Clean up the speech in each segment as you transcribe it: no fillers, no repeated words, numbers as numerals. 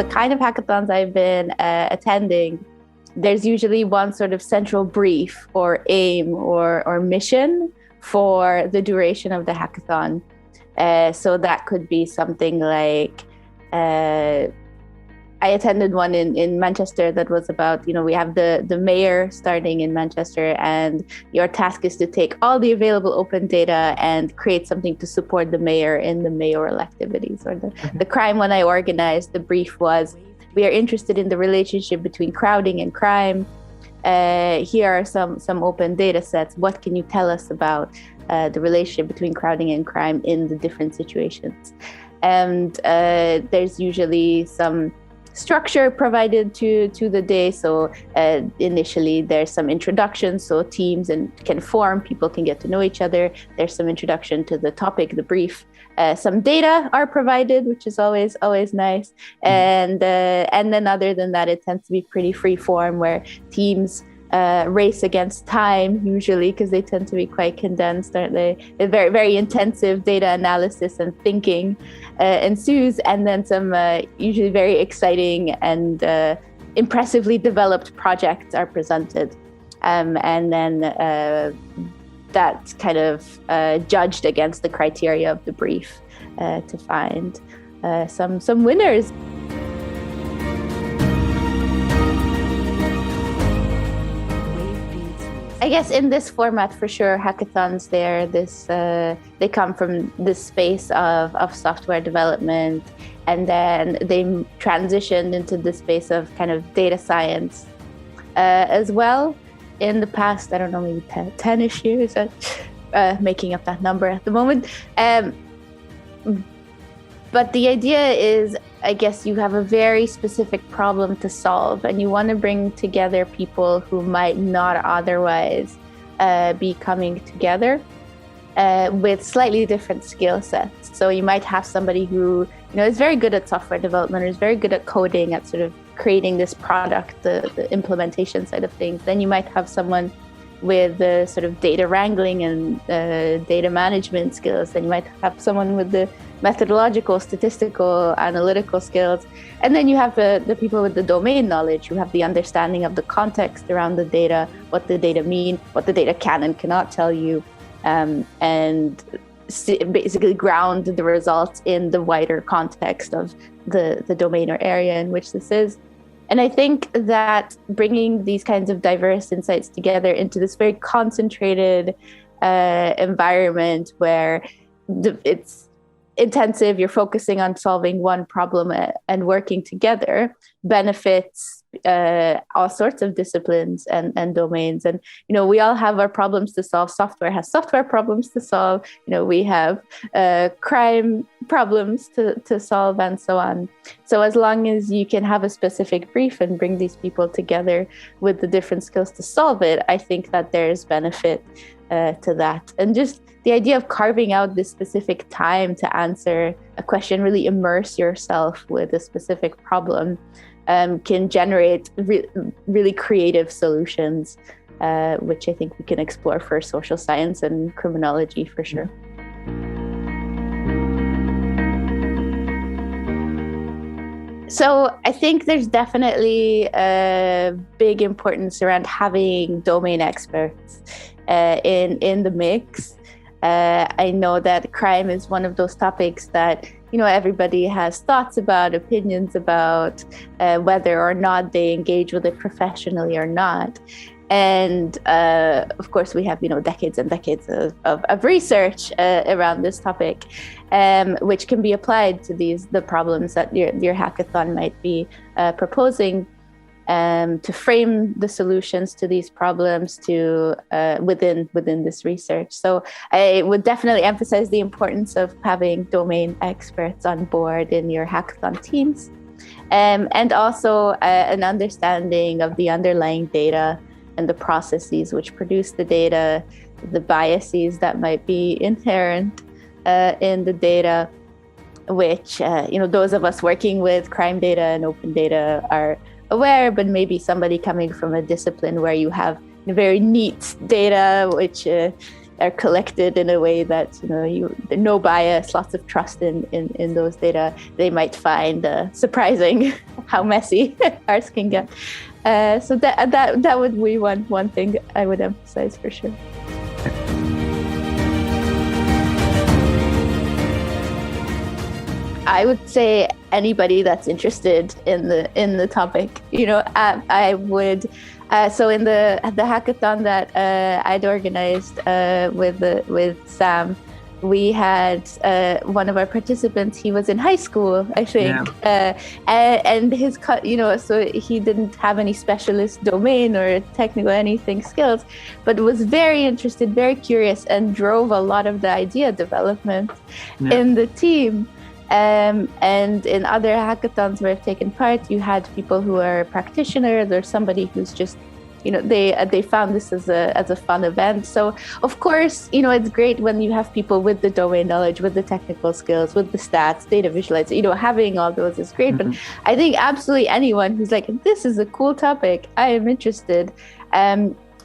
the kind of hackathons I've been attending, there's usually one sort of central brief or aim or mission for the duration of the hackathon. So that could be something like, I attended one in Manchester that was about, we have the mayor starting in Manchester, and your task is to take all the available open data and create something to support the mayor in the mayoral activities. Or the crime one I organized, the brief was, we are interested in the relationship between crowding and crime. Here are some open data sets. What can you tell us about the relationship between crowding and crime in the different situations? And there's usually some structure provided to the day. So initially there's some introduction, so teams can form, people can get to know each other. There's some introduction to the topic, the brief. Some data are provided, which is always nice. And then other than that, it tends to be pretty free form, where teams race against time usually, because they tend to be quite condensed, aren't they? A very, very intensive data analysis and thinking ensues, and then some usually very exciting and impressively developed projects are presented. And then that's kind of judged against the criteria of the brief to find some winners. I guess in this format, for sure, hackathons, they come from this space of software development, and then they transitioned into the space of kind of data science as well. In the past, I don't know, maybe 10-ish years, making up that number at the moment. But the idea is, I guess you have a very specific problem to solve, and you want to bring together people who might not otherwise be coming together with slightly different skill sets. So you might have somebody who is very good at software development, or is very good at coding, at sort of creating this product, the implementation side of things. Then you might have someone with the sort of data wrangling and data management skills. Then you might have someone with the methodological, statistical, analytical skills. And then you have the people with the domain knowledge, who have the understanding of the context around the data, what the data mean, what the data can and cannot tell you, and basically ground the results in the wider context of the domain or area in which this is. And I think that bringing these kinds of diverse insights together into this very concentrated environment where it's intensive, you're focusing on solving one problem and working together, benefits all sorts of disciplines and domains. And, we all have our problems to solve. Software has software problems to solve. We have crime problems to solve, and so on. So as long as you can have a specific brief and bring these people together with the different skills to solve it, I think that there's benefit to that. And just the idea of carving out this specific time to answer a question, really immerse yourself with a specific problem, can generate really creative solutions, which I think we can explore for social science and criminology for sure. So I think there's definitely a big importance around having domain experts in the mix. I know that crime is one of those topics that everybody has thoughts about, opinions about, whether or not they engage with it professionally or not. And of course, we have decades and decades of research around this topic, which can be applied to the problems that your hackathon might be proposing, to frame the solutions to these problems within this research. So I would definitely emphasize the importance of having domain experts on board in your hackathon teams, and also an understanding of the underlying data and the processes which produce the data, the biases that might be inherent in the data, which those of us working with crime data and open data are aware, but maybe somebody coming from a discipline where you have very neat data, which are collected in a way that, no bias, lots of trust in those data, they might find surprising how messy ours can get. So that would be one thing I would emphasize for sure. I would say anybody that's interested in the topic, I would. So in the hackathon that I'd organized with Sam, we had one of our participants. He was in high school, I think, and his so he didn't have any specialist domain or technical anything skills, but was very interested, very curious, and drove a lot of the idea development in the team. And in other hackathons where I've taken part, you had people who are practitioners or somebody who's just, they found this as a fun event. So of course, it's great when you have people with the domain knowledge, with the technical skills, with the stats, data visualization, having all those is great. But I think absolutely anyone who's like, this is a cool topic, I am interested.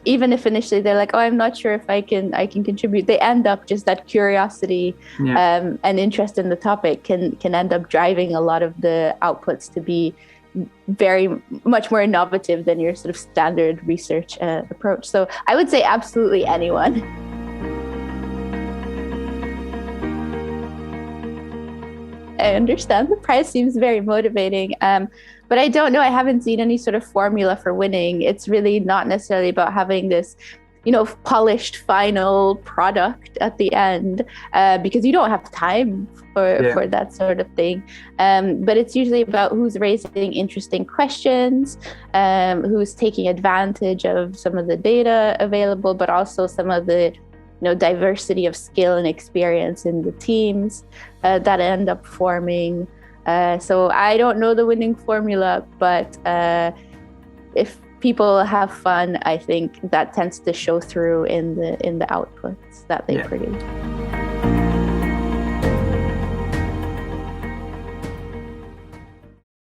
Even if initially they're like, oh, I'm not sure if I can contribute, they end up just that curiosity and interest in the topic can end up driving a lot of the outputs to be very much more innovative than your sort of standard research approach. So I would say absolutely anyone. I understand the prize seems very motivating. But I don't know, I haven't seen any sort of formula for winning. It's really not necessarily about having this, polished final product at the end, because you don't have time for that sort of thing. But it's usually about who's raising interesting questions, who's taking advantage of some of the data available, but also some of the diversity of skill and experience in the teams that end up forming. So I don't know the winning formula, but if people have fun, I think that tends to show through in the outputs that they produce.